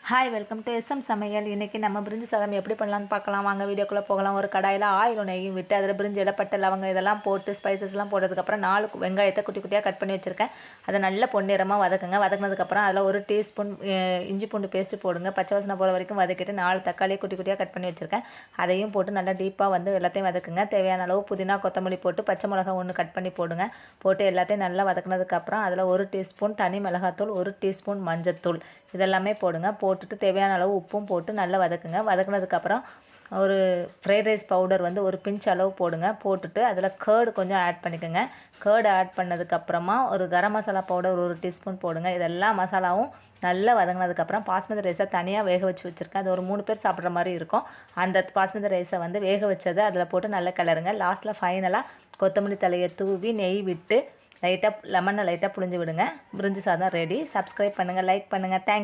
Hi welcome to SM சமையல். இன்றைக்கி நம்ம பிரிஞ்சி சாதம் எப்படி பண்ணலான்னு பார்க்கலாம். வாங்க வீடியோக்குள்ளே போகலாம். ஒரு கடாயில் ஆயிலும் நெய்யும் விட்டு அதில் பிரிஞ்சி இலப்பட்டை லவங்கம் இதெல்லாம் போட்டு ஸ்பைசஸ்லாம் போட்டதுக்கப்புறம் 4 வெங்காயத்தை குட்டி குட்டியாக கட் பண்ணி வச்சுருக்கேன். அதை நல்ல பொன்னிறமாக வதக்குங்க. வதக்கினதுக்கப்புறம் அதில் 1 டீஸ்பூன் இஞ்சி பூண்டு பேஸ்ட்டு போடுங்க. பச்சை வாசனை போகிற வரைக்கும் வதக்கிட்டு 4 தக்காளியை குட்டி குட்டியாக கட் பண்ணி வச்சுருக்கேன். அதையும் போட்டு நல்லா டீப்பாக எல்லாத்தையும் வதக்குங்க. தேவையான அளவு புதினா கொத்தமல்லி போட்டு பச்சை மிளகா 1 கட் பண்ணி போடுங்க. போட்டு எல்லாத்தையும் நல்லா வதக்கினதுக்கப்புறம் அதில் 1 டீஸ்பூன் தனி மிளகாத்தூள், 1 டீஸ்பூன் மஞ்சத்தூள் இதெல்லாமே போடுங்க. போட்டுட்டு தேவையான அளவு உப்பும் போட்டு நல்லா வதக்குங்க. வதக்குனதுக்கப்புறம் ஒரு ஃப்ரைட் ரைஸ் பவுடர் 1 பிஞ்ச் அளவு போடுங்க. போட்டுட்டு அதில் கேர்டு கொஞ்சம் ஆட் பண்ணிக்கோங்க. கேர்டு ஆட் பண்ணதுக்கப்புறமா ஒரு கரம் மசாலா பவுடர் 1 டீஸ்பூன் போடுங்க. இதெல்லாம் மசாலாவும் நல்லா வதங்கினதுக்கப்புறம் பாஸ்மதி ரைஸை தனியாக வேக வச்சு வச்சுருக்கேன். அது ஒரு 3 பேர் சாப்பிட்ற மாதிரி இருக்கும். அந்த பாஸ்மதி ரைஸை வேக வச்சதை அதில் போட்டு நல்லா கிளறுங்க. லாஸ்ட்டில் ஃபைனலாக கொத்தமல்லி தலையை தூவி நெய் விட்டு லெமனை லைட்டாக புழிஞ்சு விடுங்க. பிரிஞ்சி சாதம் ரெடி. சப்ஸ்கிரைப் பண்ணுங்கள், லைக் பண்ணுங்கள். தேங்க்ஸ்.